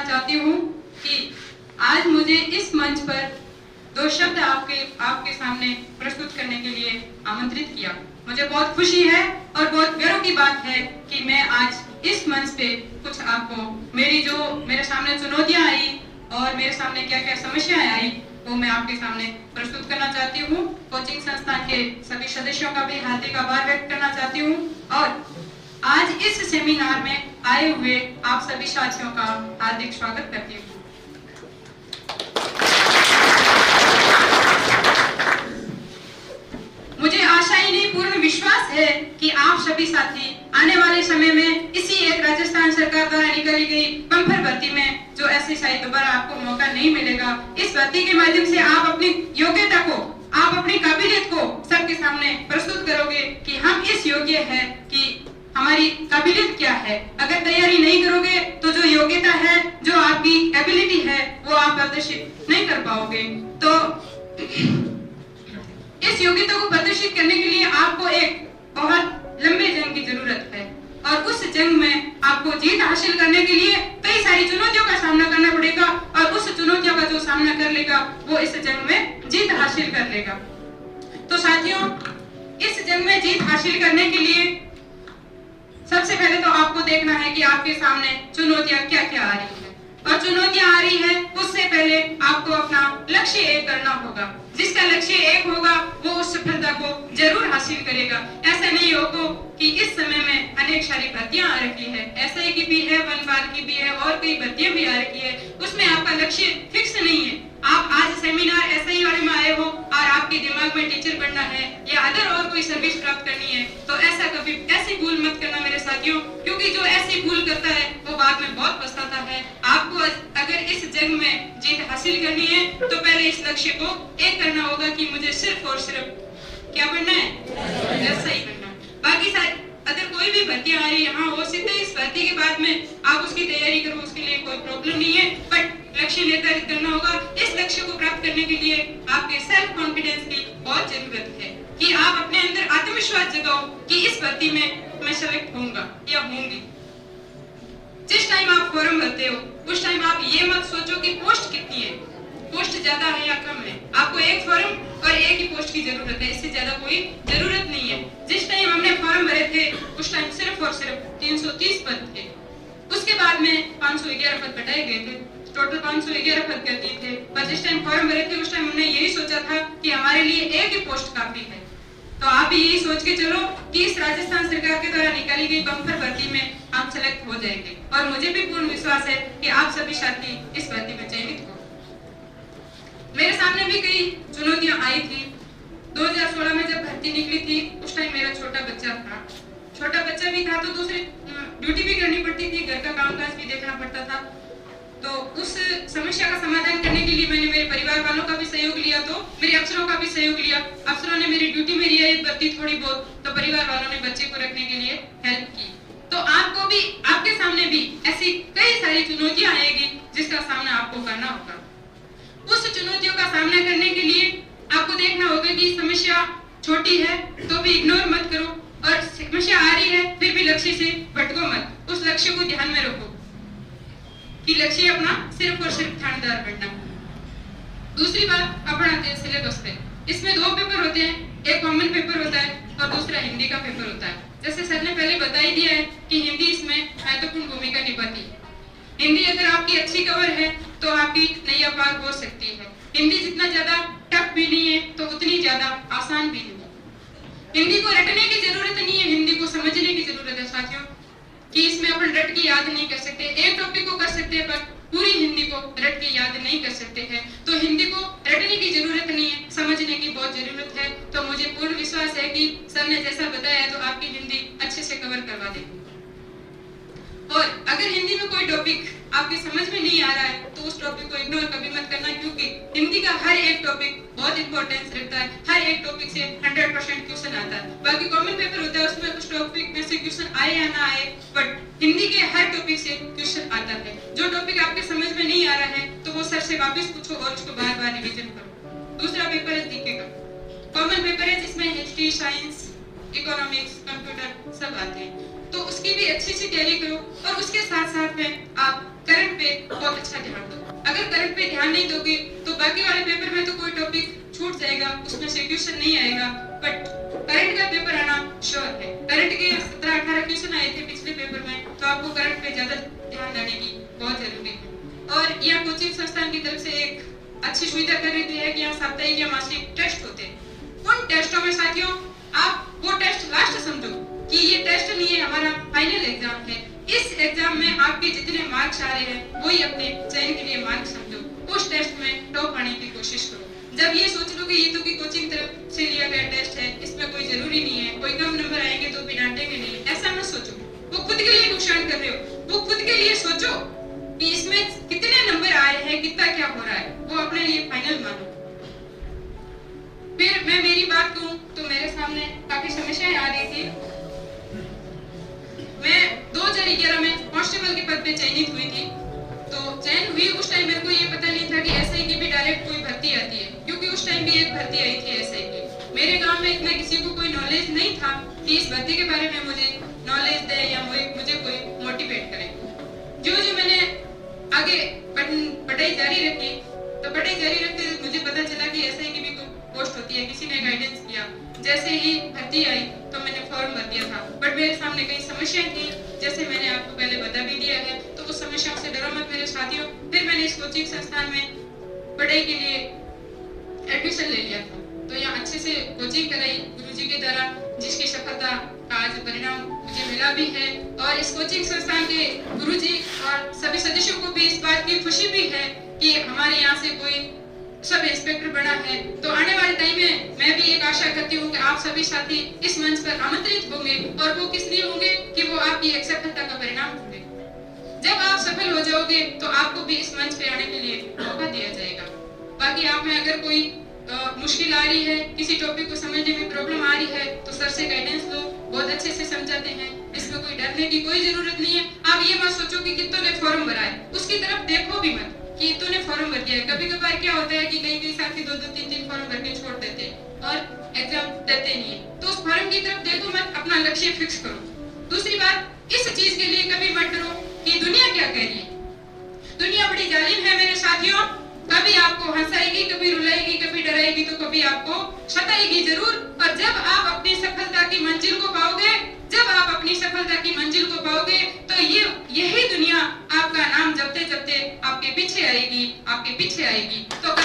करना चाहती हूँ कि आज मुझे इस मंच पर दो शब्द आपके सामने प्रस्तुत करने के लिए आमंत्रित किया। मुझे बहुत खुशी है और बहुत गर्व की बात है कि मैं आज इस मंच पे कुछ आपको मेरे सामने चुनौतियां आई और मेरे सामने क्या क्या समस्याएं आई वो मैं आपके सामने प्रस्तुत करना चाहती हूँ। कोचिंग संस्थान के सभी सदस्यों का भी हार्दिक आभार व्यक्त करना चाहती हूँ और आज इस सेमिनार में आए हुए आप सभी साथियों का हार्दिक स्वागत करती हूँ। मुझे आशा ही नहीं पूर्ण विश्वास है कि आप सभी साथी आने वाले समय में इसी एक राजस्थान सरकार द्वारा निकाली गई बम्पर भर्ती में जो SSI दोबारा आपको मौका नहीं मिलेगा, इस भर्ती के माध्यम से आप अपनी योग्यता को, आप अपनी काबिलियत को सबके सामने प्रस्तुत करोगे कि हम इस योग्य है कि हमारी काबिलियत क्या है। अगर तैयारी नहीं करोगे तो जो योग्यता है, जो आपकी एबिलिटी है वो आप प्रदर्शित नहीं कर पाओगे। तो इस योग्यता को प्रदर्शित करने के लिए आपको एक बहुत लंबे जंग की जरूरत है और उस जंग में आपको जीत हासिल करने के लिए कई सारी चुनौतियों का सामना करना पड़ेगा और उस चुनौतियों का जो सामना कर लेगा वो इस जंग में जीत हासिल कर लेगा। तो साथियों, इस जंग में जीत हासिल करने के लिए सबसे पहले तो आपको देखना है कि आपके सामने चुनौतियां क्या क्या आ रही है और चुनौतियां आ रही है उससे पहले आपको अपना लक्ष्य एक करना होगा। जिसका लक्ष्य एक होगा वो उस सफलता को जरूर हासिल करेगा। ऐसा नहीं होगा कि इस समय में अनेक सारी भर्तियां आ रखी है, SI की भी है, वनपाल की भी है और कई भर्तियां भी आ रखी है, उसमें आपका लक्ष्य फिक्स नहीं है। आप आज सेमिनार SI वाले में आए हो और आपके दिमाग में टीचर बनना है या अदर और कोई सर्विस प्राप्त करनी है, तो ऐसी भूल मत करना मेरे साथियों, क्योंकि जो ऐसी भूल करता है वो बाद में बहुत पछताता है। आपको अगर इस जंग में जीत हासिल करनी है तो पहले इस लक्ष्य को एक करना होगा कि मुझे सिर्फ और सिर्फ क्या बनना है, SI बनना है। बाकी सारी अगर कोई भी भर्तियां आ रही है, हाँ हो सकता है इस भर्ती के बाद में आप उसकी तैयारी करो, उसके लिए कोई प्रॉब्लम नहीं है, बट लक्ष्य निर्धारित करना होगा। इस लक्ष्य को प्राप्त करने के लिए आपके सेल्फ कॉन्फिडेंस की बहुत जरूरत है कि आप अपने अंदर आत्मविश्वास जगाओ कि इस भर्ती में मैं सेलेक्ट होऊंगा या होंगी। जिस टाइम आप फॉर्म भरते हो उस टाइम आप ये मत सोचो कि पोस्ट कितनी है, पोस्ट ज्यादा है या कम है। आपको एक फॉर्म और एक ही पोस्ट की जरूरत है, इससे ज्यादा कोई जरूरत नहीं है। जिस टाइम हमने फॉर्म भरे थे उस टाइम सिर्फ और सिर्फ 330 पद थे, उसके बाद में 511 पद बढ़ाए गए थे, टोटल 511 पद कर दिए थे। पर जिस टाइम फॉर्म भरे थे उस टाइम हमने यही सोचा था कि हमारे लिए एक ही पोस्ट काफी है। तो आप भी यही सोच के चलो कि इस राजस्थान सरकार के द्वारा निकाली गई बम्पर भर्ती में आप सेलेक्ट हो जाएंगे और मुझे भी पूर्ण विश्वास है कि आप सभी साथी इस भर्ती में चयनित हो। मेरे सामने भी कई चुनौतियां आई थी। 2016 में जब भर्ती निकली थी उस टाइम मेरा छोटा बच्चा भी था तो दूसरी ड्यूटी भी करनी पड़ती थी, घर का कामकाज भी देखना पड़ता था। तो उस समस्या का समाधान करने के लिए मैंने मेरे परिवार वालों का भी सहयोग लिया, तो मेरे अफसरों का भी सहयोग लिया। अफसरों ने मेरी ड्यूटी में रियायत बरती थोड़ी बहुत, तो परिवार वालों ने बच्चे को रखने के लिए हेल्प की। तो आपको भी, आपके सामने भी ऐसी कई सारी चुनौतियां आएगी जिसका सामना आपको करना होगा। उस चुनौतियों का सामना करने के लिए आपको देखना होगा कि समस्या छोटी है तो भी इग्नोर मत करो और समस्या आ रही है फिर भी लक्ष्य से भटको मत। उस लक्ष्य को ध्यान में रखो कि लक्ष्य अपना सिर्फ और सिर्फ थानेदार बनना। दूसरी बात अपना सिलेबस पे, इसमें दो पेपर होते हैं, एक कॉमन पेपर होता है और दूसरा हिंदी का पेपर होता है। जैसे सर ने पहले बता ही दिया है कि हिंदी इसमें महत्वपूर्ण भूमिका निभाती है। हिंदी अगर आपकी अच्छी कवर है तो आपकी नैया पार हो सकती है। हिंदी जितना ज्यादा टफ भी नहीं है तो उतनी ज्यादा आसान भी नहीं है। हिंदी को रटने की जरूरत नहीं है, हिंदी को समझने की जरूरत है साथियों, कि इसमें अपन रट के याद नहीं कर सकते। एक टॉपिक को कर सकते हैं पर पूरी हिंदी को रट के याद नहीं कर सकते हैं। तो हिंदी को रटने की जरूरत नहीं है, समझने की बहुत जरूरत है। तो मुझे पूर्ण विश्वास है कि सर ने जैसा बताया तो आपकी हिंदी अच्छे से कवर करवा देगी। और अगर हिंदी में कोई टॉपिक आपके समझ में नहीं आ रहा है तो उस टॉपिक को इग्नोर कभी मत करना, क्योंकि हिंदी का हर एक टॉपिक बहुत इंपॉर्टेंस रखता है। हर एक टॉपिक से 100% क्वेश्चन आता है। बाकी कॉमन पेपर होता है उसमें उस टॉपिक में से क्वेश्चन आए या ना आए, बट हिंदी के हर टॉपिक से क्वेश्चन आता है। जो टॉपिक आपके समझ में नहीं आ रहा है तो वो सर से वापस पूछो और उसको बार बार रिवीजन करो। दूसरा पेपर है जीके का, कॉमन पेपर है जिसमें हिस्ट्री, साइंस, इकोनॉमिक्स, कंप्यूटर सब आते हैं। तो उसकी भी अच्छी सी तैयारी करो और उसके साथ साथ में आप करंट पे बहुत बहुत जरूरी है। और यह कोचिंग संस्थान की तरफ से एक अच्छी सुविधा कर रही है कि यहाँ साप्ताहिक या मासिक टेस्ट होते हैं। उन टेस्टों में साथियों आप वो टेस्ट लास्ट समझो कि ये टेस्ट नहीं है, हमारा फाइनल एग्जाम है। इस एग्जाम में आपके जितने मार्क्स आ रहे हैं वही अपने चयन के लिए मार्क्स समझो। उस टेस्ट में टॉप आने की कोशिश करो। जब ये सोच लो कि ये तो की कोचिंग तरफ से लिया गया टेस्ट है, इसमें कोई जरूरी नहीं है, कोई कम नंबर आएंगे तो भी डांटेंगे नहीं, ऐसा मत सोचो। वो खुद के लिए नुकसान कर रहे हो। वो खुद के लिए सोचो कि इसमें कितने नंबर आए हैं, कितना क्या हो रहा है, वो अपने लिए फाइनल मानो। फिर मैं मेरी बात कहूं तो मेरे सामने काफी समस्याएं आ रही थी। मैं 2011 में कांस्टेबल के पद पे चयनित हुई थी। तो चयन हुई उस टाइम मेरे को ये पता नहीं था कि एसआई की भी डायरेक्ट कोई भर्ती आती है, क्योंकि उस टाइम भी एक भर्ती आई थी एसआई की। मेरे गांव में इतना किसी को कोई नॉलेज नहीं था कि इस भर्ती के बारे में मुझे नॉलेज दे या मुझे कोई मोटिवेट करे। जो मैंने आगे पढ़ाई जारी रखी, तो पढ़ाई जारी रखते मुझे पता चला कि एसआई की भी पोस्ट होती है, किसी ने गाइडेंस किया। जैसे ही भर्ती आई तो मैंने फॉर्म भर दिया था, बट मेरे सामने कई समस्याएं थी, जैसे मैंने आपको पहले बता भी दिया है। तो उस समस्याओं से डरो मत मेरे साथियों। फिर मैंने इस कोचिंग संस्थान में पढ़ाई के लिए एडमिशन ले लिया था। तो यहाँ अच्छे से कोचिंग कराई गुरुजी के द्वारा, जिसकी सफलता का आज परिणाम मुझे मिला भी है। और इस कोचिंग संस्थान के गुरुजी और सभी सदस्यों को भी इस बात की खुशी भी है कि हमारे यहाँ से कोई सब इंस्पेक्टर बना है। तो आने वाले टाइम में मैं भी एक आशा करती हूँ कि आप सभी साथी इस मंच पर आमंत्रित होंगे, और वो किस लिए होंगे कि वो आपकी एक सफलता का परिणाम होंगे। जब आप सफल हो जाओगे तो आपको भी इस मंच पे आने के लिए मौका दिया जाएगा। बाकी आप में अगर कोई मुश्किल आ रही है, किसी टॉपिक को समझने में प्रॉब्लम आ रही है, तो सर से गाइडेंस लो, बहुत अच्छे से समझाते हैं। इसमें कोई डरने की कोई जरूरत नहीं है। आप ये मत सोचो कि कितनों ने फॉर्म भरा है, उसकी तरफ देखो भी मत कि तूने फॉर्म भर दिया है। कभी कभार क्या होता है कि कई साथी 2-2, 3-3 फॉर्म भर के छोड़ देते हैं और एग्जाम देते नहीं है। तो उस फॉर्म की तरफ देखो मत, अपना लक्ष्य फिक्स करो। दूसरी बात, इस चीज के लिए कभी मत डरो कि दुनिया क्या कह रही है। दुनिया बड़ी जालिम है मेरे साथियों। कभी आपको हंसाएगी, कभी रुलाएगी, कभी डराएगी, तो कभी आपको सताएगी जरूर। और जब आप अपनी सफलता की मंजिल को पाओगे, जब आप अपनी सफलता की मंजिल को पाओगे, तो यही दुनिया आपका नाम जपते जपते आपके पीछे आएगी, आपके पीछे आएगी। तो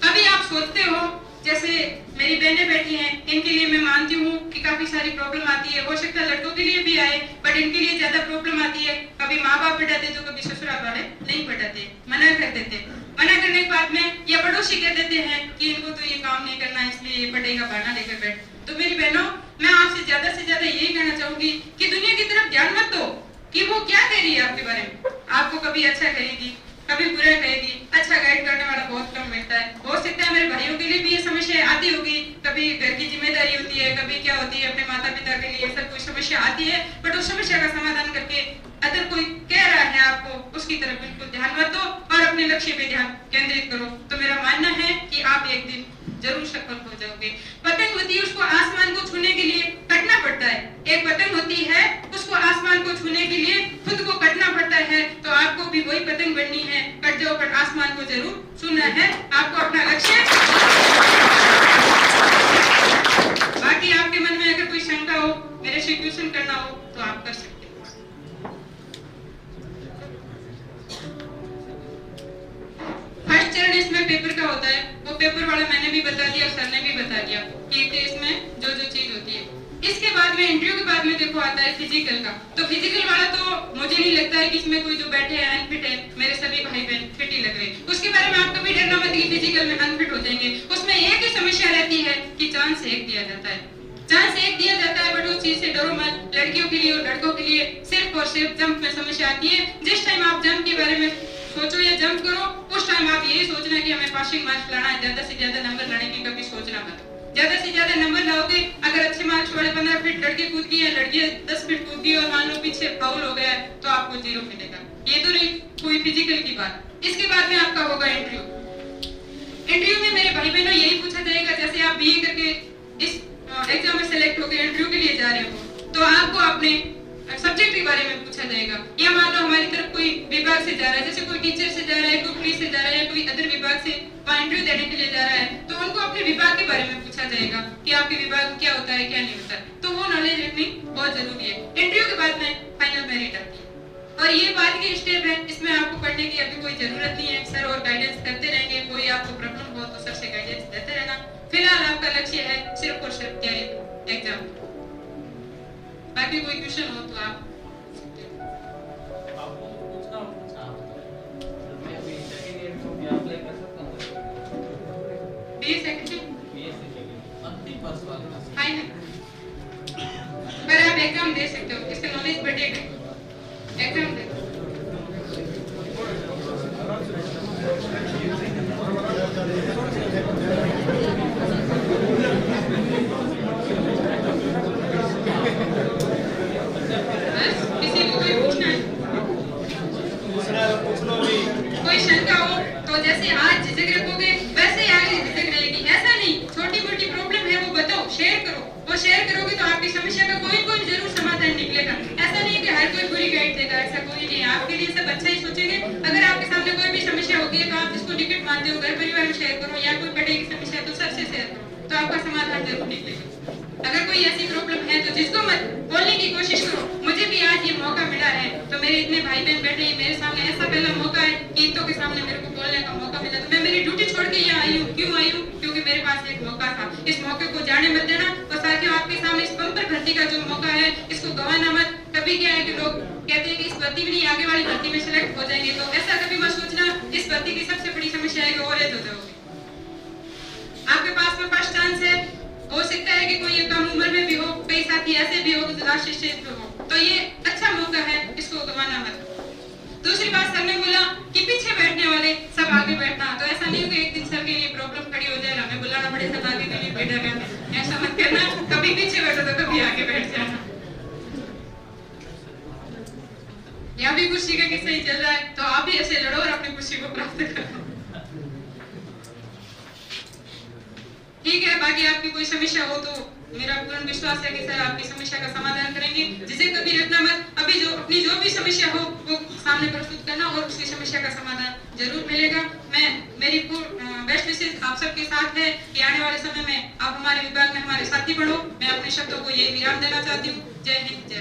कभी आप सोचते हो, जैसे मेरी बहनें बैठी हैं, इनके लिए मैं मानती हूँ कि काफी सारी प्रॉब्लम आती है। हो सकता है लड़कों के लिए भी आए, बट इनके लिए ज्यादा प्रॉब्लम आती है। कभी माँ बाप पढ़ाते तो कभी ससुराल वाले नहीं पढ़ाते, मना कर देते। मना करने के बाद में या पड़ोसी कह देते हैं कि इनको तो ये काम नहीं करना, इसलिए ये पढ़ेगा, बहाना लेकर बैठ। तो मेरी बहनों, मैं आपसे ज्यादा यही कहना चाहूंगी कि दुनिया की तरफ ध्यान मत दो कि वो क्या कह रही है आपके बारे में। आपको कभी अच्छा कहेगी, कभी बुरा कहेगी। अच्छा गाइड करने वाला बहुत कम मिलता है। हो सकता है मेरे भाइयों के लिए भी ये समस्या आती होगी, कभी घर की जिम्मेदारी होती है, कभी क्या होती है, अपने माता पिता के लिए सब कुछ समस्या आती है। बट उस समस्या का समाधान करके अगर कोई कह रहा है आपको, उसकी तरफ बिल्कुल ध्यान मत दो और अपने लक्ष्य पे ध्यान केंद्रित करो। तो मेरा मानना है कि आप एक दिन जरूर सफल हो जाओगे। पतंग होती है, उसको आसमान को छूने के लिए कटना पड़ता है। एक पतंग होती है, उसको आसमान को छूने के लिए खुद को कटना पड़ता है। तो आपको भी वही पतंग बननी है, कट जाओ, बट आसमान को जरूर छूना है। आपको अपना लक्ष्य। बाकी आपके मन में अगर कोई शंका हो, मेरे से क्वेश्चन करना हो, तो आप कर सकते हैं। फर्स्ट चरण इसमें पेपर का होता है, वो पेपर वाला मैंने भी बता दिया, सर ने भी बता दिया कि इसमें जो चीज होती है। इसके बाद में इंटरव्यू के बाद में देखो आता है फिजिकल का। तो फिजिकल वाला तो मुझे नहीं लगता है कि इसमें कोई जो बैठे हैं अनफिट है, मेरे सभी भाई बहन फिट ही लग रहे हैं। उसके बारे में आप कभी डरना मत कि फिजिकल में अनफिट हो जाएंगे। उसमें एक ही समस्या रहती है कि चांस एक दिया जाता है, चांस एक दिया जाता है, बट उस चीज से डरो मत। लड़कियों के लिए और लड़कों के लिए सिर्फ और सिर्फ जंप में समस्या आती है। जिस टाइम आप जंप के बारे में सोचो या जंप करो, उस टाइम आप यही सोचना कि हमें पासिंग मार्क्स लाना है, ज्यादा से ज्यादा नंबर लाने की कभी सोचना मत। ज्यादा से ज्यादा नंबर लाओगे, अगर अच्छे मार्क्स वाले 15 फीट लड़के कूद गई है, लड़कियां 10 फीट कूद गई और मान लो पीछे फाउल हो गया है, तो आपको 0 मिलेगा। ये तो रही कोई फिजिकल की बात। इसके बाद में आपका होगा इंटरव्यू। इंटरव्यू में मेरे भाई बहनों यही पूछा जाएगा, जैसे आप बीए करके इस एग्जाम में सेलेक्ट होकर इंटरव्यू के लिए जा रहे हो, तो आपको अपने सब सब्जेक्ट के बारे में पूछा जाएगा। या मान लो हमारी तरफ कोई विभाग से जा रहा है, जैसे कोई टीचर से जा रहा है, कोई पुलिस से जा रहा है, या कोई अदर विभाग से वहाँ इंटरव्यू देने के लिए जा रहा है, तो उनको अपने विभाग के बारे में पूछा जाएगा कि आपके विभाग में क्या होता है क्या नहीं होता है। तो वो नॉलेज रखनी बहुत जरूरी है। इंटरव्यू के बाद में फाइनल मेरिट आती है और ये बाद की स्टेप है, इसमें आपको पढ़ने की अभी कोई जरूरत नहीं है। सर और गाइडेंस करते रहेंगे, कोई आपको प्रॉब्लम हो तो सर से गाइडेंस देते रहना। फिलहाल आपका लक्ष्य है सिर्फ और सिर्फ तैयारी एग्जाम। बाकी कोई क्वेश्चन हो तो आप पर आप एग्जाम दे सकते हो, इससे नॉलेज बढ़ेगा। एग्जाम दे किसी को कोई पूछना है, कोई शंका हो तो जैसे आज झिझक रखोगे वैसे ही आगे झिझक रहेगी। ऐसा नहीं, छोटी मोटी प्रॉब्लम है वो बताओ, शेयर करो। वो शेयर करोगे तो आपकी समस्या का कोई जरूर समाधान निकलेगा। ऐसा नहीं कि हर कोई पूरी गाइड देगा, ऐसा कोई नहीं। आपके लिए सब अच्छा ही सोचेंगे। अगर आपके सामने कोई भी समस्या होती है तो आप जिसको टिकट मानते हो घर परिवार में शेयर करो, या कोई पढ़े की समस्या है तो सबसे शेयर करो, तो आपका समाधान जरूर निकलेगा। अगर कोई ऐसी प्रॉब्लम है तो जिसको मत बोलने की कोशिश करो। मुझे भी आज ये मौका मिला है, तो मेरे इतने भाई बहन बैठे हैं मेरे सामने, ऐसा पहला मौका है कि इतों के सामने मेरे को बोलने का मौका मिला, तो मैं मेरी ड्यूटी छोड़ के यहाँ आई हूँ। क्यों आई हूँ? क्योंकि मेरे पास एक मौका था। इस मौके को जाने मत देना। और साथियों, आपके सामने इस बम्पर भर्ती का जो मौका है इसको गंवाना मत। कभी क्या है कि लोग कहते हैं कि इस भर्ती में नहीं, आगे वाली भर्ती में सिलेक्ट हो जाएंगे, तो ऐसा कभी मत सोचना। इस भर्ती की सबसे बड़ी समस्या है कि ओवरएज हो जाओगे। आपके पास में फर्स्ट चांस है, हो सकता है कि कोई ये कम उम्र में भी हो, कई साथी ऐसे भी हो जो लास्ट स्टेज पे हो, तो ये अच्छा मौका है, इसको गंवाना मत। दूसरी बात, सर ने बोला कि पीछे बैठने वाले सब आगे बैठना, तो ऐसा नहीं हो कि एक दिन सर के लिए प्रॉब्लम खड़ी हो जाए, हमें बुलाना पड़े सब आगे के लिए बैठा रहना। ऐसा मत करना, कभी पीछे बैठो तो कभी आगे बैठ जाना। यहाँ भी कुर्सी का किस्सा ही चल रहा है, तो आप भी ऐसे लड़ो और अपनी कुर्सी को प्राप्त करो। ठीक है, बाकी आपकी कोई समस्या हो तो मेरा पूर्ण विश्वास है कि सर आपकी समस्या का समाधान करेंगे। जिसे कभी रखना मत, अभी जो अपनी जो भी समस्या हो वो सामने प्रस्तुत करना और उसकी समस्या का समाधान जरूर मिलेगा। मैं मेरी बेस्ट विशेष आप सबके साथ है कि आने वाले समय में आप हमारे विभाग में हमारे साथी बढ़ो। मैं अपने शब्दों को यही विराम देना चाहती हूँ। जय हिंद, जय